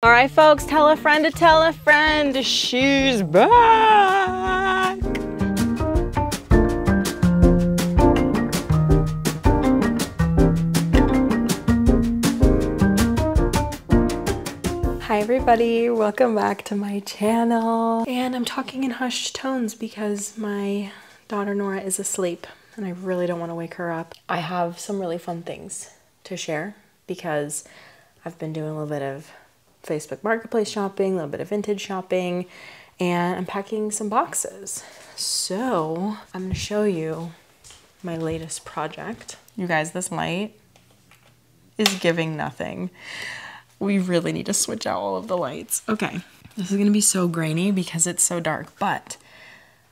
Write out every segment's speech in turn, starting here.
All right, folks, tell a friend to tell a friend. She's back. Hi, everybody. Welcome back to my channel. And I'm talking in hushed tones because my daughter Nora is asleep and I really don't want to wake her up. I have some really fun things to share because I've been doing a little bit of Facebook Marketplace shopping, a little bit of vintage shopping, and I'm packing some boxes. So I'm going to show you my latest project. You guys, this light is giving nothing. We really need to switch out all of the lights. Okay, this is going to be so grainy because it's so dark, but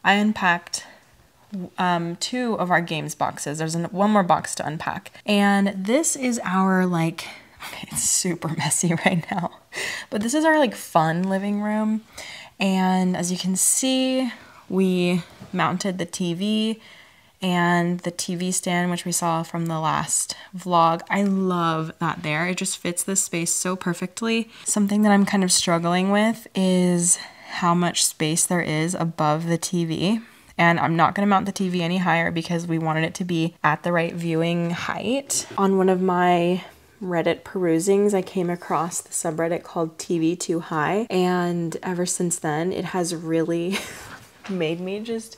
I unpacked 2 of our games boxes. There's one more box to unpack, and this is our okay, it's super messy right now, but this is our fun living room. And as you can see, we mounted the TV and the TV stand, which we saw from the last vlog. I love that there. It just fits this space so perfectly. Something that I'm kind of struggling with is how much space there is above the TV. And I'm not gonna mount the TV any higher because we wanted it to be at the right viewing height. On one of my Reddit perusings, I came across the subreddit called TV Too High, and ever since then it has really made me just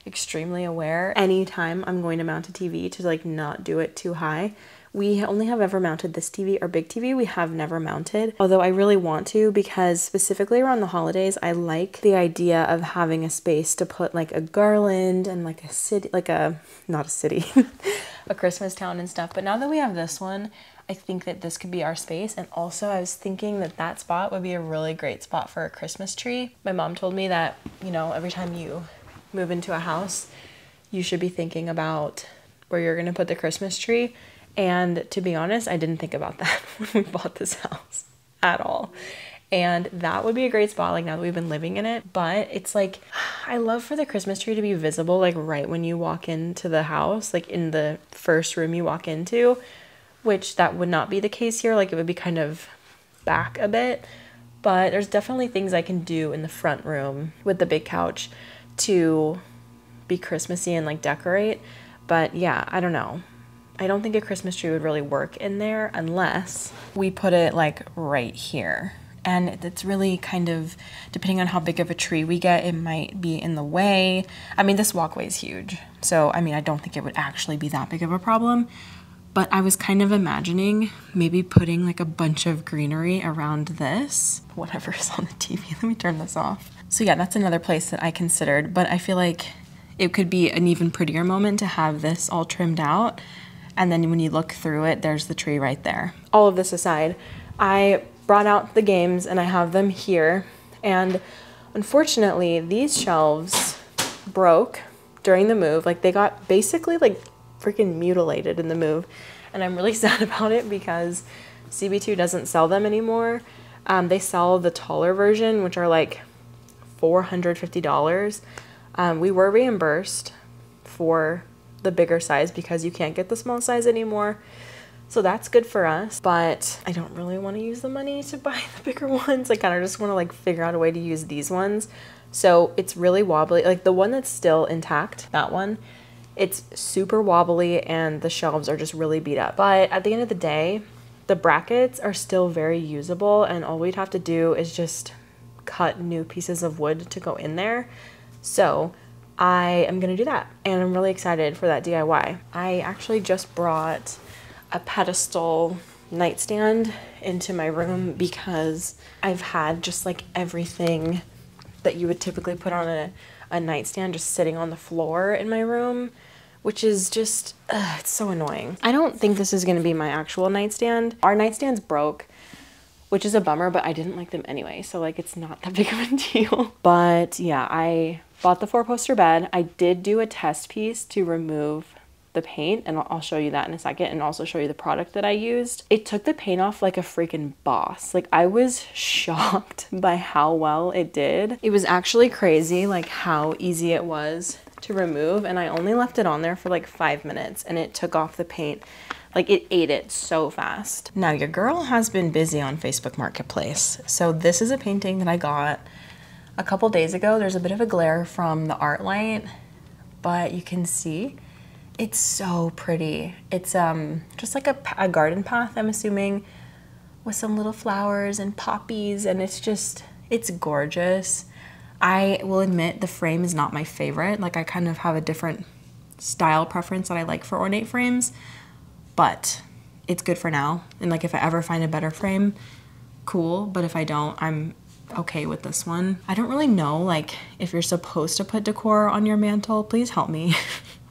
extremely aware anytime I'm going to mount a TV to not do it too high. We only have ever mounted this TV, our big TV, we have never mounted, although I really want to, because specifically around the holidays, I like the idea of having a space to put a garland and a city, not a city, a Christmas town and stuff. But now that we have this one, I think that this could be our space. And also I was thinking that that spot would be a really great spot for a Christmas tree. My mom told me that, every time you move into a house, you should be thinking about where you're going to put the Christmas tree. And to be honest, I didn't think about that when we bought this house at all. And that would be a great spot now that we've been living in it. But it's I love for the Christmas tree to be visible right when you walk into the house, in the first room you walk into, which that would not be the case here. It would be kind of back a bit. But there's definitely things I can do in the front room with the big couch to be Christmassy and decorate. But yeah, I don't know. I don't think a Christmas tree would really work in there unless we put it right here. And it's really kind of, depending on how big of a tree we get, it might be in the way. I mean, this walkway is huge. So, I don't think it would actually be that big of a problem. But I was kind of imagining maybe putting a bunch of greenery around this. Whatever is on the TV, let me turn this off. So yeah, that's another place that I considered, but I feel like it could be an even prettier moment to have this all trimmed out. And then when you look through it, there's the tree right there. All of this aside, I brought out the games and I have them here. And unfortunately, these shelves broke during the move. They got basically freaking mutilated in the move. And I'm really sad about it because CB2 doesn't sell them anymore. They sell the taller version, which are $450. We were reimbursed for the bigger size because you can't get the small size anymore. So that's good for us, but I don't really want to use the money to buy the bigger ones. I kind of just want to figure out a way to use these ones. So it's really wobbly. The one that's still intact, that one, it's super wobbly and the shelves are just really beat up. But at the end of the day, the brackets are still very usable, and all we'd have to do is just cut new pieces of wood to go in there. So I am gonna do that, and I'm really excited for that DIY. I actually just brought a pedestal nightstand into my room because I've had just everything that you would typically put on a nightstand just sitting on the floor in my room, which is just, it's so annoying. I don't think this is gonna be my actual nightstand. Our nightstands broke, which is a bummer, but I didn't like them anyway, so it's not that big of a deal. But yeah, I bought the 4-poster bed. I did do a test piece to remove the paint, and I'll show you that in a second, and also show you the product that I used. It took the paint off like a freaking boss. I was shocked by how well it did. It was actually crazy how easy it was to remove, and I only left it on there for 5 minutes, and it took off the paint Like, it ate it so fast. Now, your girl has been busy on Facebook Marketplace. So this is a painting that I got a couple days ago. There's a bit of a glare from the art light, but you can see it's so pretty. It's just like a garden path, I'm assuming, with some little flowers and poppies, and it's gorgeous. I will admit the frame is not my favorite. Like, I kind of have a different style preference that I like for ornate frames, but it's good for now. And like, if I ever find a better frame, cool. But if I don't, I'm okay with this one. I don't really know, like, if you're supposed to put decor on your mantle. Please help me.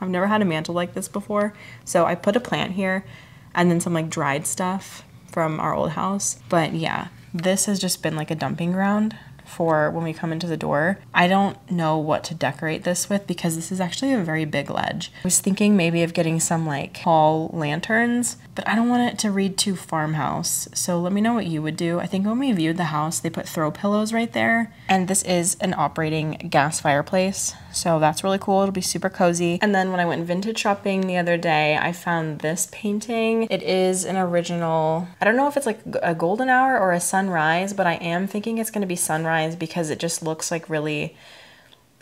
I've never had a mantle like this before. So I put a plant here and then some like dried stuff from our old house. But yeah, this has just been like a dumping ground for when we come into the door. I don't know what to decorate this with because this is actually a very big ledge. I was thinking maybe of getting some like tall lanterns, but I don't want it to read too farmhouse. So let me know what you would do. I think when we viewed the house, they put throw pillows right there. And this is an operating gas fireplace. So that's really cool. It'll be super cozy. And then when I went vintage shopping the other day, I found this painting. It is an original, I don't know if it's like a golden hour or a sunrise, but I am thinking it's gonna be sunrise because it just looks like really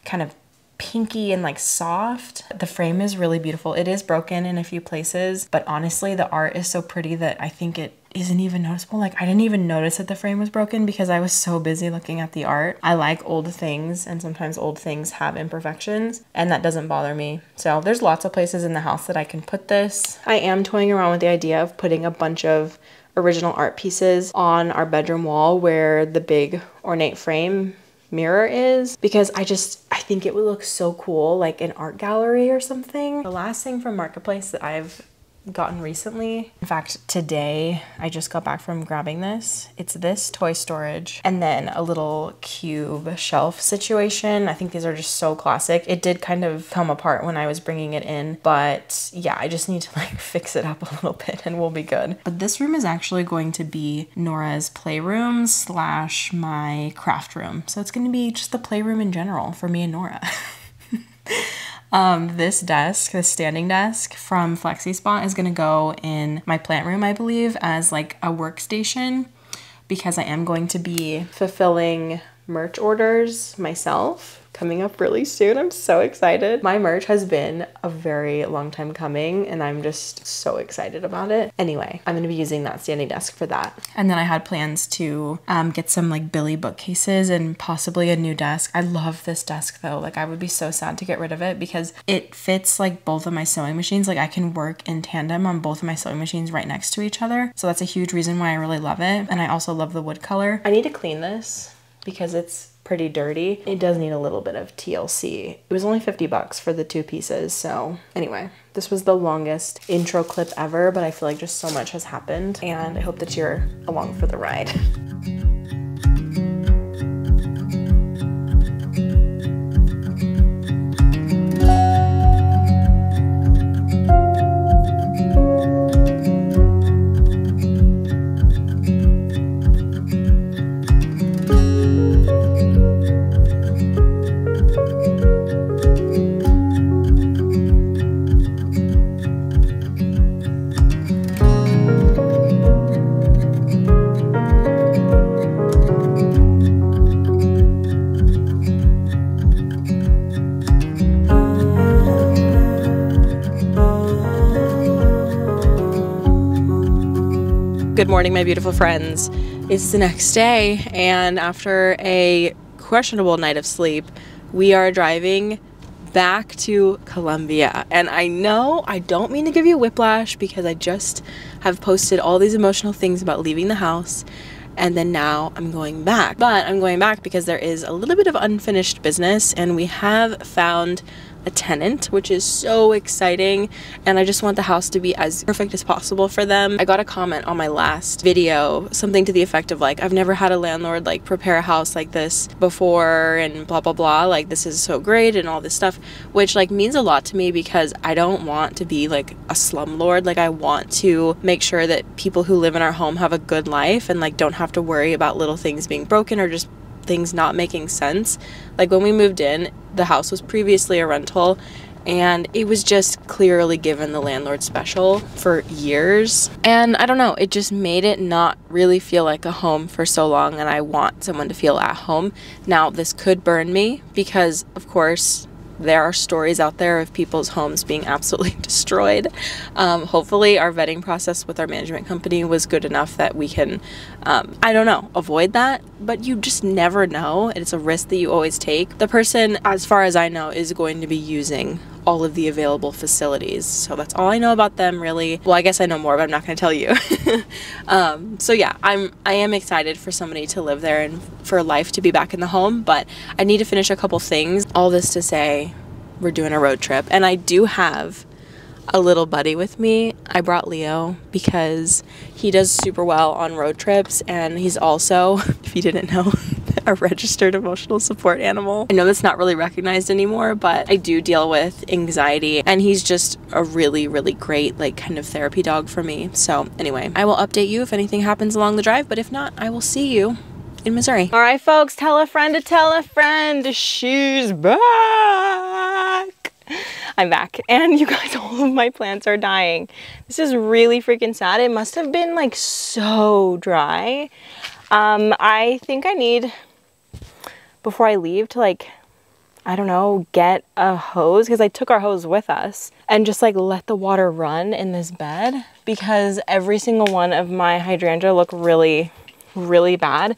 kind of pinky and like soft. The frame is really beautiful. It is broken in a few places, but honestly, the art is so pretty that I think it isn't even noticeable. Like, I didn't even notice that the frame was broken because I was so busy looking at the art. I like old things, and sometimes old things have imperfections, and that doesn't bother me. So there's lots of places in the house that I can put this. I am toying around with the idea of putting a bunch of original art pieces on our bedroom wall where the big ornate frame mirror is, because I think it would look so cool, like an art gallery or something. The last thing from Marketplace that I've gotten recently, in fact today, I just got back from grabbing this. It's this toy storage and then a little cube shelf situation. I think these are just so classic. It did kind of come apart when I was bringing it in, but yeah, I just need to like fix it up a little bit and we'll be good. But this room is actually going to be Nora's playroom / my craft room. So it's going to be just the playroom in general for me and Nora. This desk, this standing desk from FlexiSpot, is gonna go in my plant room, I believe, as like a workstation, because I am going to be fulfilling merch orders myself coming up really soon. I'm so excited. My merch has been a very long time coming and I'm just so excited about it. Anyway, I'm gonna be using that standing desk for that. And then I had plans to get some like Billy bookcases and possibly a new desk. I love this desk though. Like, I would be so sad to get rid of it because it fits like both of my sewing machines. Like, I can work in tandem on both of my sewing machines right next to each other. So that's a huge reason why I really love it. And I also love the wood color. I need to clean this because it's pretty dirty. It does need a little bit of TLC. It was only 50 bucks for the 2 pieces. So anyway, this was the longest intro clip ever, but I feel like just so much has happened and I hope that you're along for the ride. Good morning, my beautiful friends. It's the next day, and after a questionable night of sleep, we are driving back to Colombia. And I know I don't mean to give you whiplash because I just have posted all these emotional things about leaving the house, and then now I'm going back. But I'm going back because there is a little bit of unfinished business, and we have found a tenant, which is so exciting, and I just want the house to be as perfect as possible for them. I got a comment on my last video, something to the effect of like, I've never had a landlord like prepare a house like this before and blah blah blah, like this is so great and all this stuff, which like means a lot to me because I don't want to be like a slumlord. Like, I want to make sure that people who live in our home have a good life and like don't have to worry about little things being broken or just things not making sense. Like, when we moved in, the house was previously a rental and it was just clearly given the landlord special for years. And I don't know, it just made it not really feel like a home for so long, and I want someone to feel at home. Now, this could burn me because, of course, there are stories out there of people's homes being absolutely destroyed. Hopefully our vetting process with our management company was good enough that we can, I don't know, avoid that, but you just never know. It's a risk that you always take. The person, as far as I know, is going to be using all of the available facilities. So that's all I know about them, really. Well, I guess I know more, but I'm not going to tell you. So yeah, I am excited for somebody to live there and for life to be back in the home, but I need to finish a couple things. All this to say, we're doing a road trip, and I do have a little buddy with me. I brought Leo because he does super well on road trips, and he's also, if you didn't know, a registered emotional support animal. I know that's not really recognized anymore, but I do deal with anxiety, and he's just a really, really great, like, kind of therapy dog for me. So anyway, I will update you if anything happens along the drive, but if not, I will see you in Missouri. All right, folks, tell a friend to tell a friend. She's back. I'm back, and you guys, all of my plants are dying. This is really freaking sad. It must have been like so dry. I think I need, before I leave, to like, I don't know, get a hose, because I took our hose with us, and just like let the water run in this bed, because every single one of my hydrangea look really, really bad.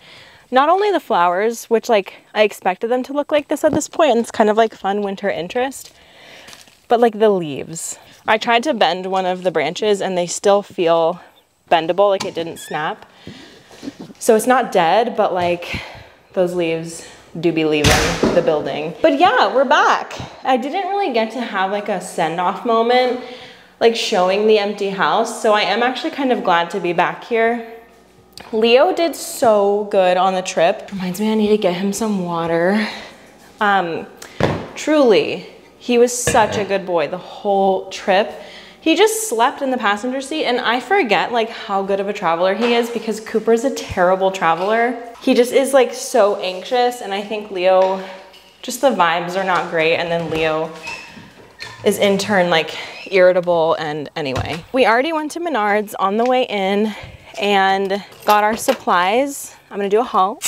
Not only the flowers, which like I expected them to look like this at this point, and it's kind of like fun winter interest, but like the leaves. I tried to bend one of the branches and they still feel bendable, like it didn't snap. So it's not dead, but like those leaves do be leaving the building. But yeah, we're back. I didn't really get to have like a send-off moment, like showing the empty house. So I am actually kind of glad to be back here. Leo did so good on the trip. Reminds me I need to get him some water. Truly, he was such a good boy the whole trip. He just slept in the passenger seat, and I forget like how good of a traveler he is, because Cooper's a terrible traveler. He just is like so anxious, and I think Leo, just the vibes are not great, and then Leo is in turn like irritable. And anyway, we already went to Menards on the way in and got our supplies. I'm gonna do a haul.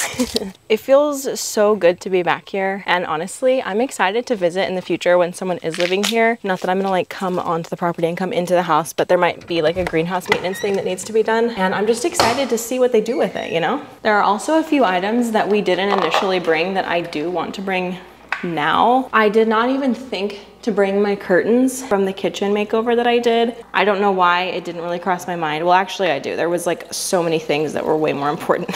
It feels so good to be back here, and honestly, I'm excited to visit in the future when someone is living here. Not that I'm gonna like come onto the property and come into the house, but there might be like a greenhouse maintenance thing that needs to be done, and I'm just excited to see what they do with it, you know? There are also a few items that we didn't initially bring that I do want to bring now. I did not even think to bring my curtains from the kitchen makeover that I did. I don't know why it didn't really cross my mind. Well, actually I do. There was like so many things that were way more important.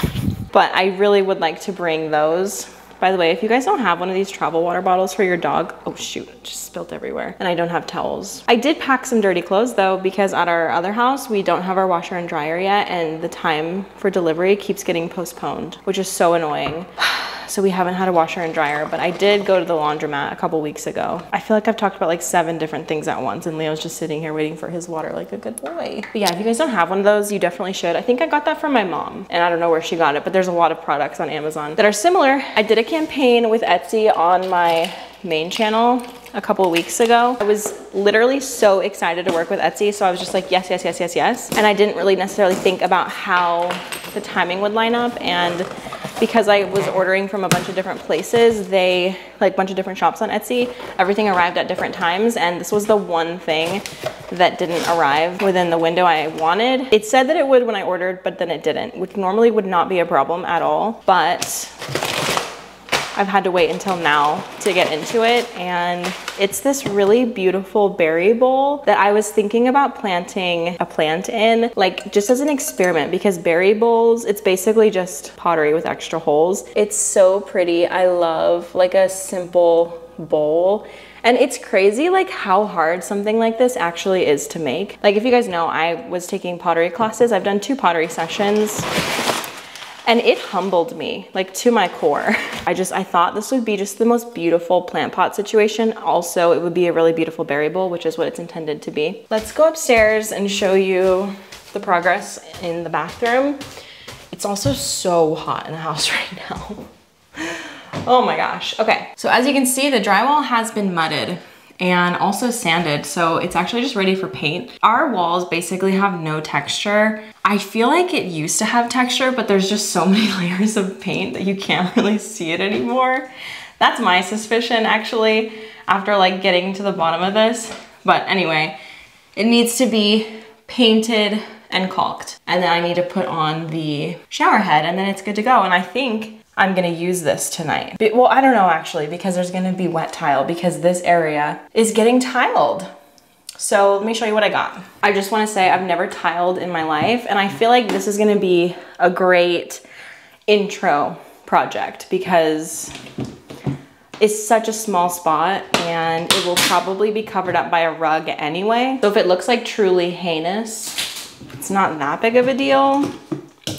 But I really would like to bring those. By the way, if you guys don't have one of these travel water bottles for your dog, oh shoot, it just spilled everywhere. And I don't have towels. I did pack some dirty clothes though, because at our other house, we don't have our washer and dryer yet, and the time for delivery keeps getting postponed, which is so annoying. So we haven't had a washer and dryer, but I did go to the laundromat a couple weeks ago. I feel like I've talked about like 7 different things at once, and Leo's just sitting here waiting for his water like a good boy. But yeah, if you guys don't have one of those, you definitely should. I think I got that from my mom, and I don't know where she got it, but there's a lot of products on Amazon that are similar. I did a campaign with Etsy on my main channel a couple of weeks ago. I was literally so excited to work with Etsy, so I was just like, yes, yes, yes, yes, yes. And I didn't really necessarily think about how the timing would line up, and because I was ordering from a bunch of different places, they, like a bunch of different shops on Etsy, everything arrived at different times, and this was the one thing that didn't arrive within the window I wanted. It said that it would when I ordered, but then it didn't, which normally would not be a problem at all, but I've had to wait until now to get into it, and it's this really beautiful berry bowl that I was thinking about planting a plant in, like just as an experiment, because berry bowls, it's basically just pottery with extra holes. It's so pretty. I love like a simple bowl. And it's crazy like how hard something like this actually is to make. Like if you guys know, I was taking pottery classes. I've done 2 pottery sessions. And it humbled me, like to my core. I thought this would be just the most beautiful plant pot situation. Also, it would be a really beautiful berry bowl, which is what it's intended to be. Let's go upstairs and show you the progress in the bathroom. It's also so hot in the house right now. Oh my gosh, okay. So as you can see, the drywall has been mudded. and also sanded, so it's actually just ready for paint. Our walls basically have no texture. I feel like it used to have texture, but there's just so many layers of paint that you can't really see it anymore. That's my suspicion, actually, after like getting to the bottom of this. But anyway, it needs to be painted and caulked. And then I need to put on the shower head and then it's good to go. And I think I'm gonna use this tonight. Well, I don't know actually, because there's gonna be wet tile because this area is getting tiled. So let me show you what I got. I just wanna say I've never tiled in my life, and I feel like this is gonna be a great intro project because it's such a small spot and it will probably be covered up by a rug anyway. So if it looks like truly heinous, it's not that big of a deal.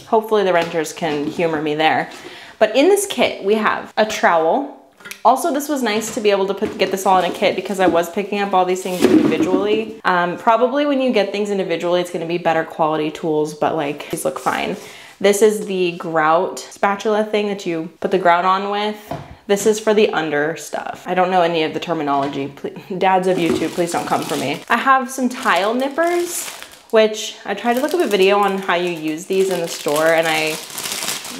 Hopefully the renters can humor me there. But in this kit, we have a trowel. Also, this was nice to be able to get this all in a kit because I was picking up all these things individually. Probably when you get things individually, it's gonna be better quality tools, but like, these look fine. This is the grout spatula thing that you put the grout on with. This is for the under stuff. I don't know any of the terminology. Please, dads of YouTube, please don't come for me. I have some tile nippers, which I tried to look up a video on how you use these in the store, and I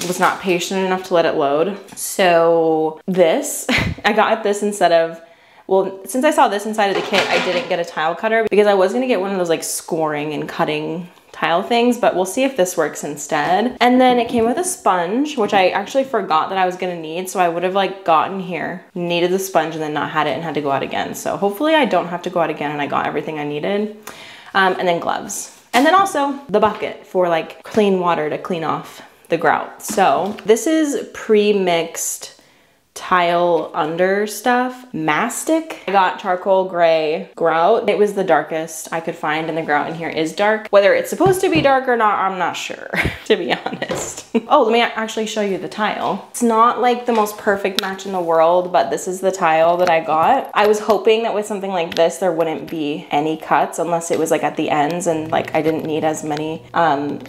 was not patient enough to let it load. So this, I got this instead of, well, since I saw this inside of the kit, I didn't get a tile cutter because I was gonna get one of those like scoring and cutting tile things, but we'll see if this works instead. And then it came with a sponge, which I actually forgot that I was gonna need, so I would have like gotten here, needed the sponge, and then not had it and had to go out again. So hopefully I don't have to go out again and I got everything I needed. And then gloves. And then also the bucket for like clean water to clean off the grout. So this is pre-mixed tile under stuff, mastic. I got charcoal gray grout. It was the darkest I could find, and the grout in here is dark. Whether it's supposed to be dark or not, I'm not sure, to be honest. Oh, let me actually show you the tile. It's not like the most perfect match in the world, but this is the tile that I got. I was hoping that with something like this, there wouldn't be any cuts unless it was like at the ends and like I didn't need as many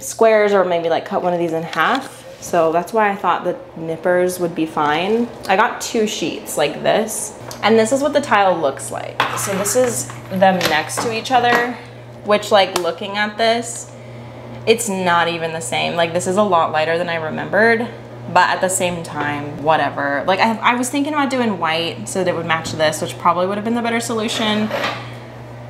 squares, or maybe like cut one of these in half. So that's why I thought the nippers would be fine. I got 2 sheets like this, and this is what the tile looks like. So this is them next to each other, which like looking at this, it's not even the same. Like this is a lot lighter than I remembered, but at the same time, whatever. Like I was thinking about doing white so that it would match this, which probably would have been the better solution.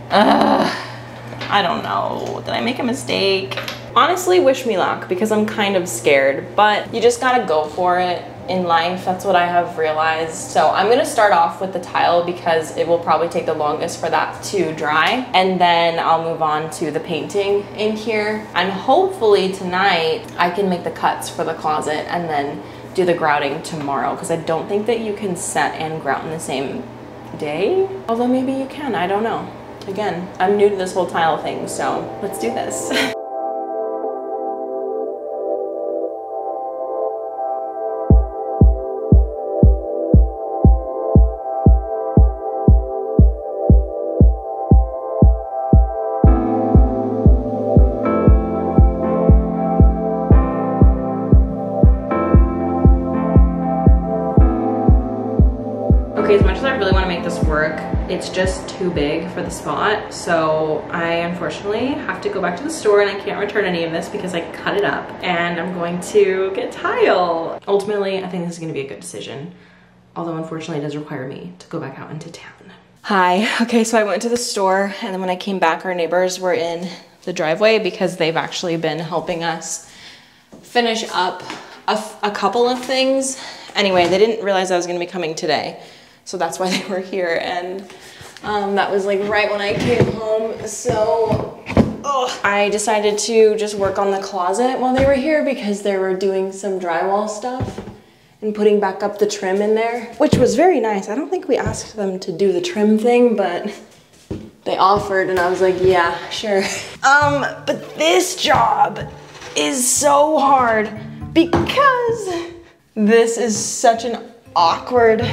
I don't know, did I make a mistake? Honestly, wish me luck because I'm kind of scared, but you just gotta go for it in life. That's what I have realized. So I'm gonna start off with the tile because it will probably take the longest for that to dry. And then I'll move on to the painting in here. And hopefully tonight I can make the cuts for the closet and then do the grouting tomorrow, because I don't think that you can set and grout in the same day. Although maybe you can, I don't know. Again, I'm new to this whole tile thing, so let's do this. Okay, as much as I really want to make this work, it's just too big for the spot. So I unfortunately have to go back to the store and I can't return any of this because I cut it up, and I'm going to get tile. Ultimately, I think this is going to be a good decision. Although unfortunately it does require me to go back out into town. Hi, okay, so I went to the store, and then when I came back, our neighbors were in the driveway because they've actually been helping us finish up a couple of things. Anyway, they didn't realize I was going to be coming today. So that's why they were here, and that was like right when I came home. So I decided to just work on the closet while they were here because they were doing some drywall stuff and putting back up the trim in there, which was very nice. I don't think we asked them to do the trim thing, but they offered and I was like, yeah, sure. But this job is so hard because this is such an awkward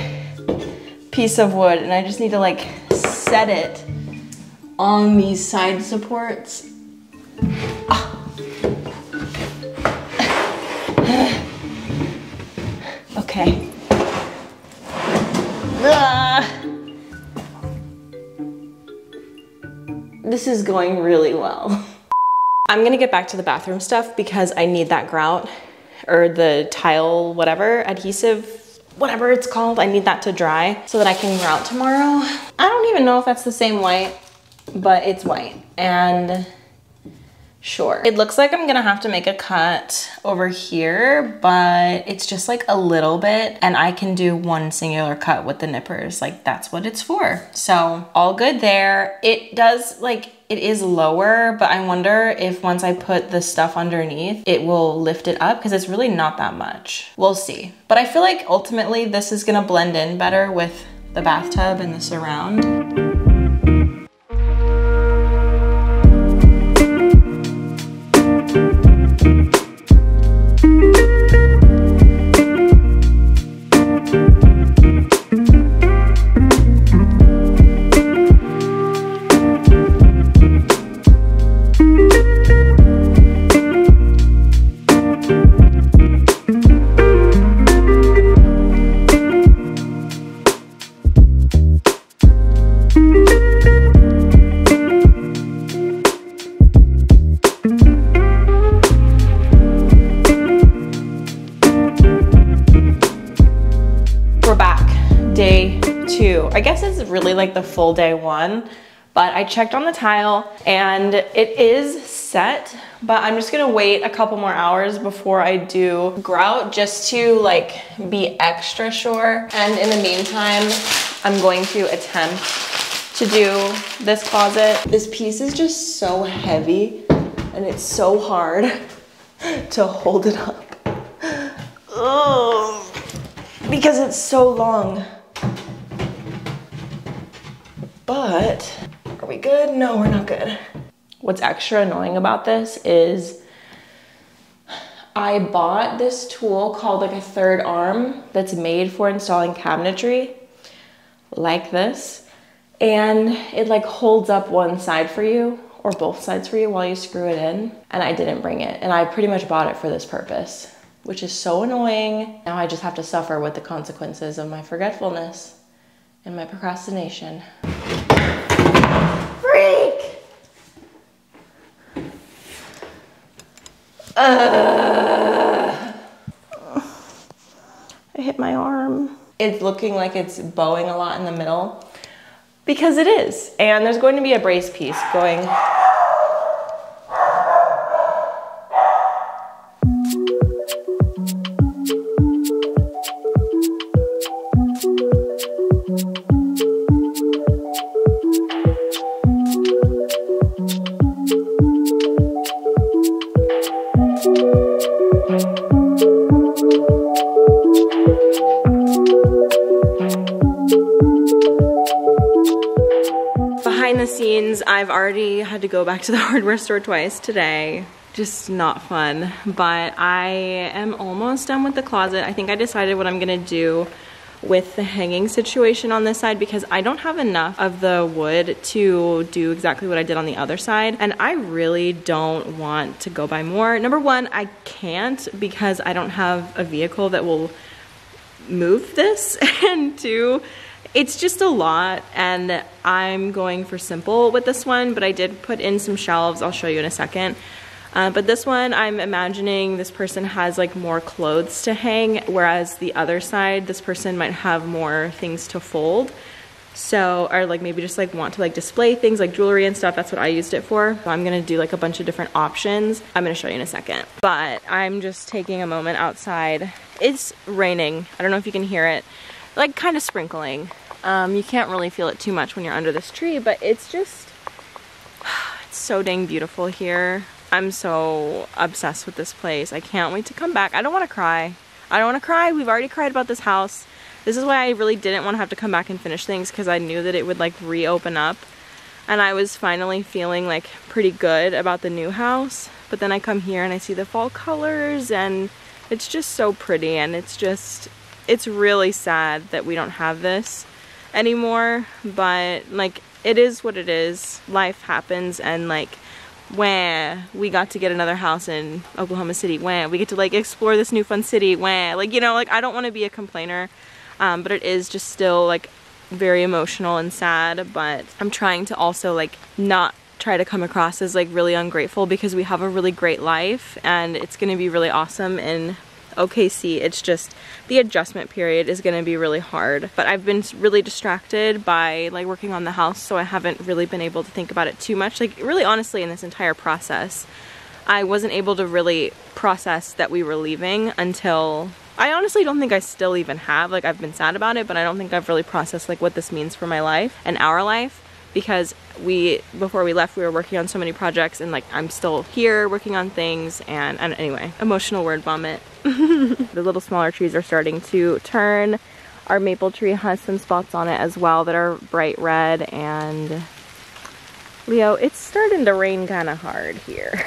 piece of wood, and I just need to like set it on these side supports. Okay. This is going really well. I'm gonna get back to the bathroom stuff because I need that grout or the tile, whatever, adhesive, whatever it's called. I need that to dry so that I can grout tomorrow. I don't even know if that's the same white, but it's white. And sure. It looks like I'm gonna have to make a cut over here, but it's just like a little bit and I can do one singular cut with the nippers. Like that's what it's for. So all good there. It does like, it is lower, but I wonder if once I put the stuff underneath, it will lift it up because it's really not that much. We'll see. But I feel like ultimately this is gonna blend in better with the bathtub and the surround. Day 2. I guess it's really like the full day 1, but I checked on the tile and it is set, but I'm just gonna wait a couple more hours before I do grout just to like be extra sure. And in the meantime, I'm going to attempt to do this closet. This piece is just so heavy and it's so hard to hold it up. Ugh, because it's so long. But are we good? No, we're not good. What's extra annoying about this is I bought this tool called like a third arm that's made for installing cabinetry like this. And it like holds up one side for you or both sides for you while you screw it in. And I didn't bring it. And I pretty much bought it for this purpose, which is so annoying. Now I just have to suffer with the consequences of my forgetfulness and my procrastination. Freak! I hit my arm. It's looking like it's bowing a lot in the middle because it is. And there's going to be a brace piece going. Behind the scenes, I've already had to go back to the hardware store twice today. Just not fun, but I am almost done with the closet. I think I decided what I'm gonna do with the hanging situation on this side because I don't have enough of the wood to do exactly what I did on the other side, and I really don't want to go buy more. Number one, I can't because I don't have a vehicle that will move this, and two, it's just a lot, and I'm going for simple with this one, but I did put in some shelves. I'll show you in a second. But this one, I'm imagining this person has like more clothes to hang, whereas the other side, this person might have more things to fold. So, or like maybe just like want to like display things like jewelry and stuff. That's what I used it for. So I'm gonna do like a bunch of different options. I'm gonna show you in a second. But I'm just taking a moment outside. It's raining. I don't know if you can hear it. Like kind of sprinkling. You can't really feel it too much when you're under this tree, but it's just, it's so dang beautiful here. I'm so obsessed with this place. I can't wait to come back. I don't want to cry. I don't want to cry. We've already cried about this house. This is why I really didn't want to have to come back and finish things, because I knew that it would like reopen up. And I was finally feeling like pretty good about the new house. But then I come here and I see the fall colors and it's just so pretty, and it's just, it's really sad that we don't have this anymore. But like, it is what it is. Life happens, and like, where we got to get another house in Oklahoma City, where we get to like explore this new fun city, where like, you know, like I don't want to be a complainer, but it is just still like very emotional and sad. But I'm trying to also like not try to come across as like really ungrateful, because we have a really great life and it's gonna be really awesome in OKC. It's just the adjustment period is gonna be really hard. But I've been really distracted by like working on the house, so I haven't really been able to think about it too much. Like really honestly, in this entire process, I wasn't able to really process that we were leaving until, I honestly don't think I still even have. Like I've been sad about it, but I don't think I've really processed like what this means for my life and our life, because before we left, we were working on so many projects, and like I'm still here working on things, and anyway, emotional word vomit. The little smaller trees are starting to turn. Our maple tree has some spots on it as well that are bright red, and Leo, it's starting to rain kind of hard here.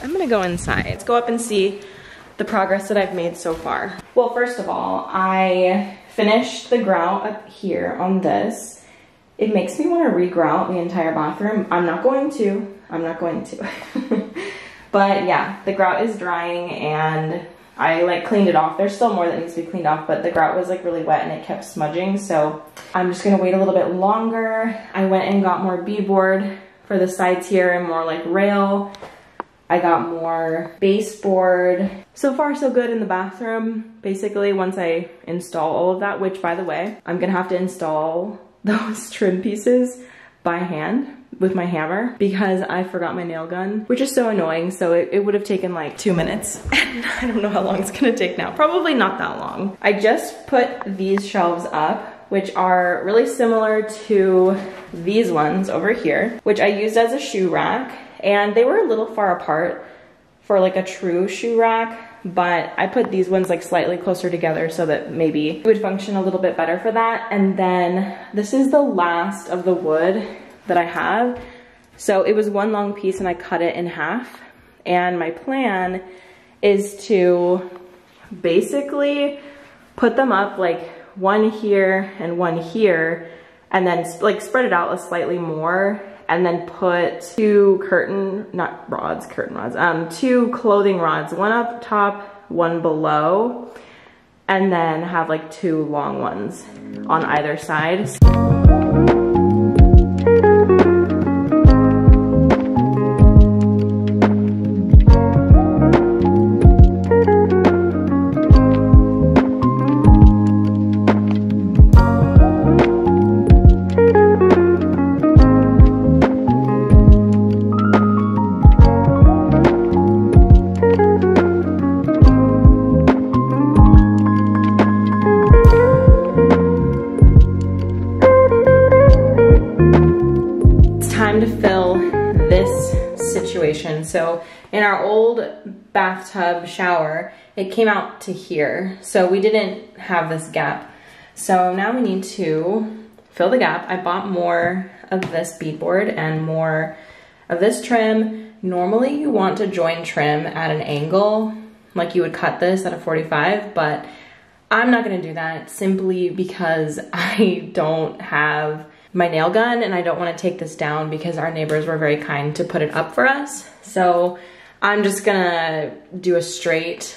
I'm gonna go inside. Let's go up and see the progress that I've made so far. Well, first of all, I finished the grout up here on this. It makes me want to re-grout the entire bathroom. I'm not going to. But yeah, the grout is drying and I like cleaned it off. There's still more that needs to be cleaned off, but the grout was like really wet and it kept smudging. So I'm just gonna wait a little bit longer. I went and got more beadboard for the sides here and more like rail. I got more baseboard. So far so good in the bathroom. Basically, once I install all of that, which by the way, I'm gonna have to install those trim pieces by hand with my hammer because I forgot my nail gun, which is so annoying. So it would have taken like 2 minutes. And I don't know how long it's gonna take now. Probably not that long. I just put these shelves up, which are really similar to these ones over here, which I used as a shoe rack. And they were a little far apart for like a true shoe rack, but I put these ones like slightly closer together so that maybe it would function a little bit better for that. And then this is the last of the wood that I have. So it was one long piece and I cut it in half. And my plan is to basically put them up like one here and one here, and then like spread it out slightly more, and then put two clothing rods, one up top, one below, and then have like two long ones on either side. So in our old bathtub shower, it came out to here. So we didn't have this gap. So now we need to fill the gap. I bought more of this beadboard and more of this trim. Normally you want to join trim at an angle, like you would cut this at a 45, but I'm not gonna do that simply because I don't have my nail gun and I don't want to take this down because our neighbors were very kind to put it up for us. So I'm just gonna do a straight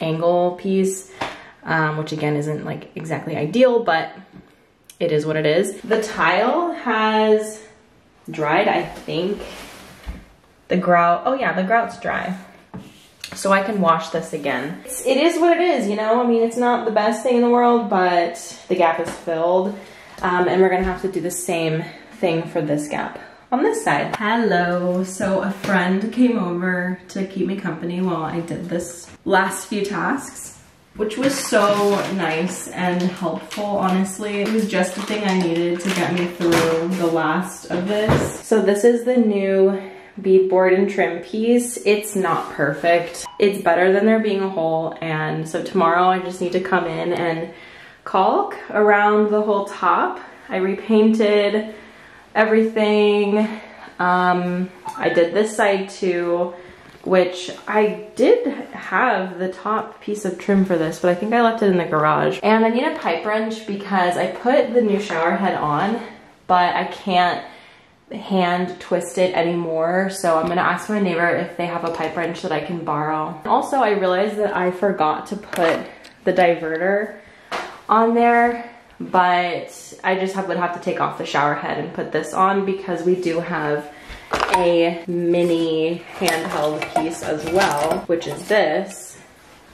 angle piece, which again isn't like exactly ideal, but it is what it is. The tile has dried, I think. The grout, oh yeah, the grout's dry. So I can wash this again. It is what it is, you know? I mean, it's not the best thing in the world, but the gap is filled. And we're gonna have to do the same thing for this gap on this side. Hello, so a friend came over to keep me company while I did this last few tasks, which was so nice and helpful, honestly. It was just the thing I needed to get me through the last of this. So this is the new beadboard and trim piece. It's not perfect. It's better than there being a hole, and so tomorrow I just need to come in and caulk around the whole top. I repainted everything. I did this side too, which I did have the top piece of trim for this, but I think I left it in the garage. And I need a pipe wrench because I put the new shower head on, but I can't hand twist it anymore. So I'm gonna ask my neighbor if they have a pipe wrench that I can borrow. Also, I realized that I forgot to put the diverter on there. but I just would have to take off the shower head and put this on because we do have a mini handheld piece as well, which is this,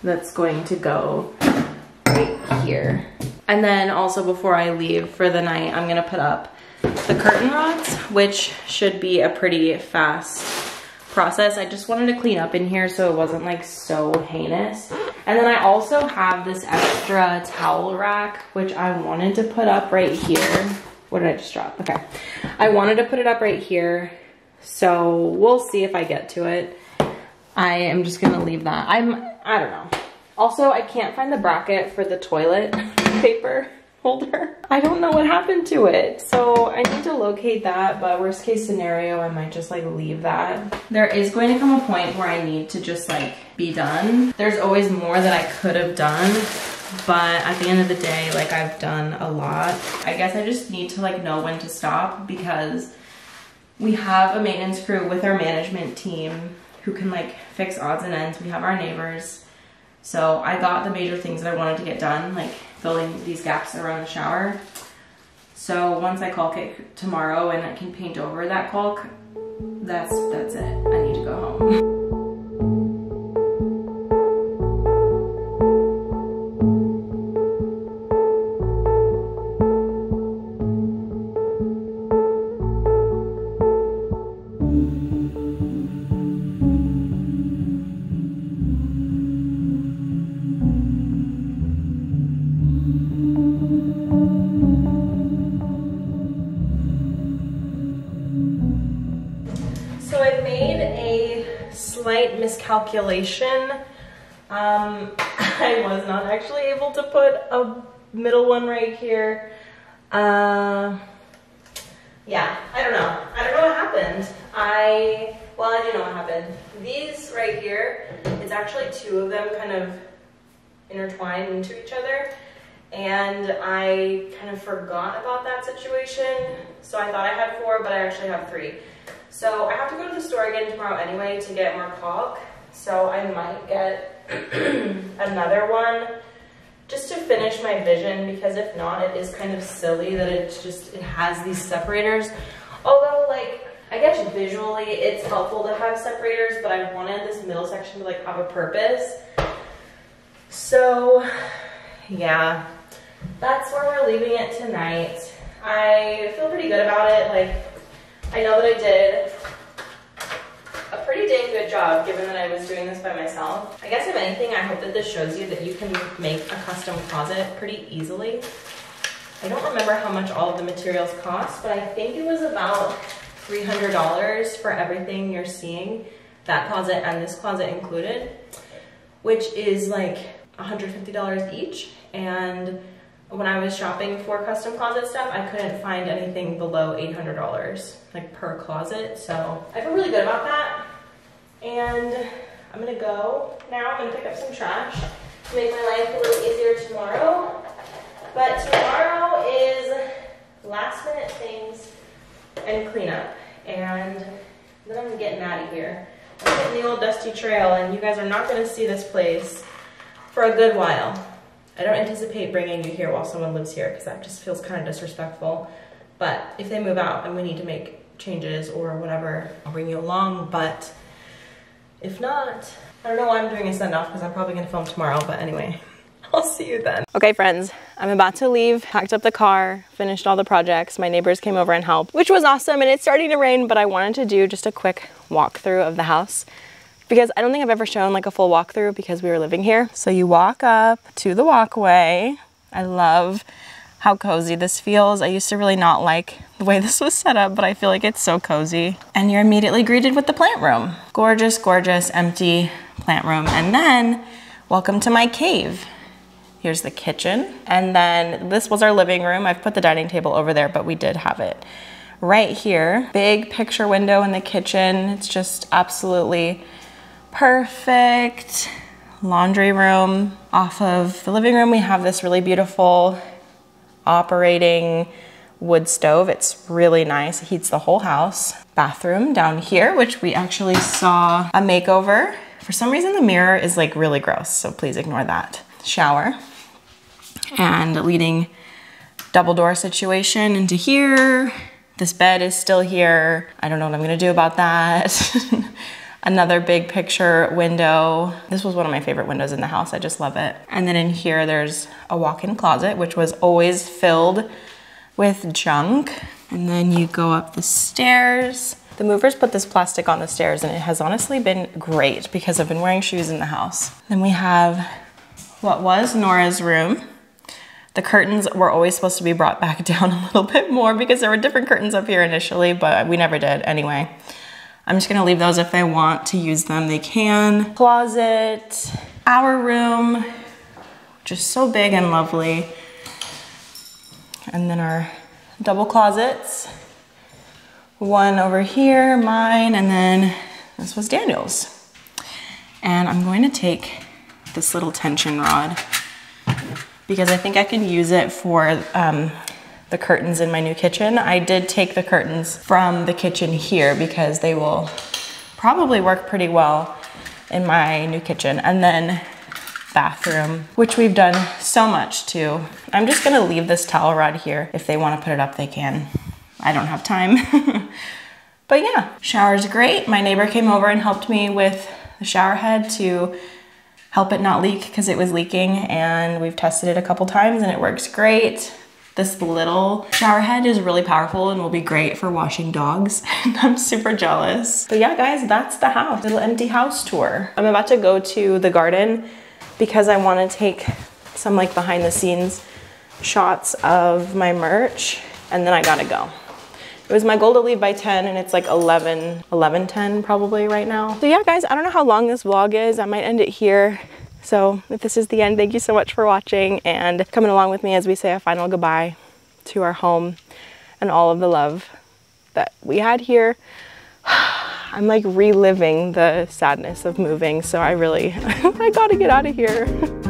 that's going to go right here. And then also before I leave for the night, I'm gonna put up the curtain rods, which should be a pretty fast process. I just wanted to clean up in here so it wasn't like so heinous. And then I also have this extra towel rack, which I wanted to put up right here. What did I just drop? Okay. I wanted to put it up right here. So we'll see if I get to it. I am just gonna leave that. I don't know. Also, I can't find the bracket for the toilet paper holder. I don't know what happened to it. So I need to locate that, but worst case scenario, I might just like leave that. There is going to come a point where I need to just like be done. There's always more that I could have done, but at the end of the day, like I've done a lot. I guess I just need to like know when to stop because we have a maintenance crew with our management team who can like fix odds and ends. We have our neighbors. So I got the major things that I wanted to get done, like filling these gaps around the shower. So once I caulk it tomorrow and I can paint over that caulk, that's it. I need to go home. Slight miscalculation. I was not actually able to put a middle one right here. Yeah, I don't know. I don't know what happened. Well, I do know what happened. These right here, it's actually two of them kind of intertwined into each other. And I kind of forgot about that situation. So I thought I had 4, but I actually have 3. So I have to go to the store again tomorrow anyway to get more caulk. So I might get another one just to finish my vision, because if not, it is kind of silly that it has these separators. Although, like, I guess visually it's helpful to have separators, but I wanted this middle section to like have a purpose. So yeah, that's where we're leaving it tonight. I feel pretty good about it. Like, I know that I did a pretty dang good job given that I was doing this by myself. I guess if anything, I hope that this shows you that you can make a custom closet pretty easily. I don't remember how much all of the materials cost, but I think it was about $300 for everything you're seeing, that closet and this closet included, which is like $150 each. And when I was shopping for custom closet stuff, I couldn't find anything below $800, like per closet. So I feel really good about that. And I'm gonna go now. I'm gonna pick up some trash to make my life a little easier tomorrow. But tomorrow is last minute things and cleanup. And then I'm getting out of here. I'm hitting the old dusty trail, and you guys are not gonna see this place for a good while. I don't anticipate bringing you here while someone lives here, because that just feels kind of disrespectful. But if they move out and we need to make changes or whatever, I'll bring you along. But if not, I don't know why I'm doing a send off, because I'm probably gonna film tomorrow. But anyway, I'll see you then. Okay friends, I'm about to leave, packed up the car, finished all the projects. My neighbors came over and helped, which was awesome, and it's starting to rain, but I wanted to do just a quick walkthrough of the house, because I don't think I've ever shown like a full walkthrough because we were living here. So you walk up to the walkway. I love how cozy this feels. I used to really not like the way this was set up, but I feel like it's so cozy. And you're immediately greeted with the plant room. Gorgeous, gorgeous, empty plant room. And then, welcome to my cave. Here's the kitchen. And then this was our living room. I've put the dining table over there, but we did have it right here. Big picture window in the kitchen. It's just absolutely perfect. Laundry room. Off of the living room, we have this really beautiful operating wood stove. It's really nice. It heats the whole house. Bathroom down here, which we actually saw a makeover. For some reason, the mirror is like really gross, so please ignore that. Shower. And leading double door situation into here. This bed is still here. I don't know what I'm gonna do about that. Another big picture window. This was one of my favorite windows in the house. I just love it. And then in here, there's a walk-in closet, which was always filled with junk. And then you go up the stairs. The movers put this plastic on the stairs and it has honestly been great because I've been wearing shoes in the house. Then we have what was Nora's room. The curtains were always supposed to be brought back down a little bit more because there were different curtains up here initially, but we never did anyway. I'm just gonna leave those. If they want to use them, they can. Closet, our room, just so big and lovely. And then our double closets. One over here, mine, and then this was Daniel's. And I'm going to take this little tension rod because I think I can use it for the curtains in my new kitchen. I did take the curtains from the kitchen here because they will probably work pretty well in my new kitchen. And then bathroom, which we've done so much to. I'm just gonna leave this towel rod here. If they wanna put it up, they can. I don't have time. But yeah, shower's great. My neighbor came over and helped me with the shower head to help it not leak because it was leaking, and we've tested it a couple times and it works great. This little shower head is really powerful and will be great for washing dogs. And I'm super jealous. But yeah, guys, that's the house. Little empty house tour. I'm about to go to the garden because I want to take some like behind the scenes shots of my merch, and then I gotta go. It was my goal to leave by 10 and it's like 11:10 probably right now. So yeah, guys, I don't know how long this vlog is. I might end it here. So if this is the end, thank you so much for watching and coming along with me as we say a final goodbye to our home and all of the love that we had here. I'm like reliving the sadness of moving, so I gotta get out of here.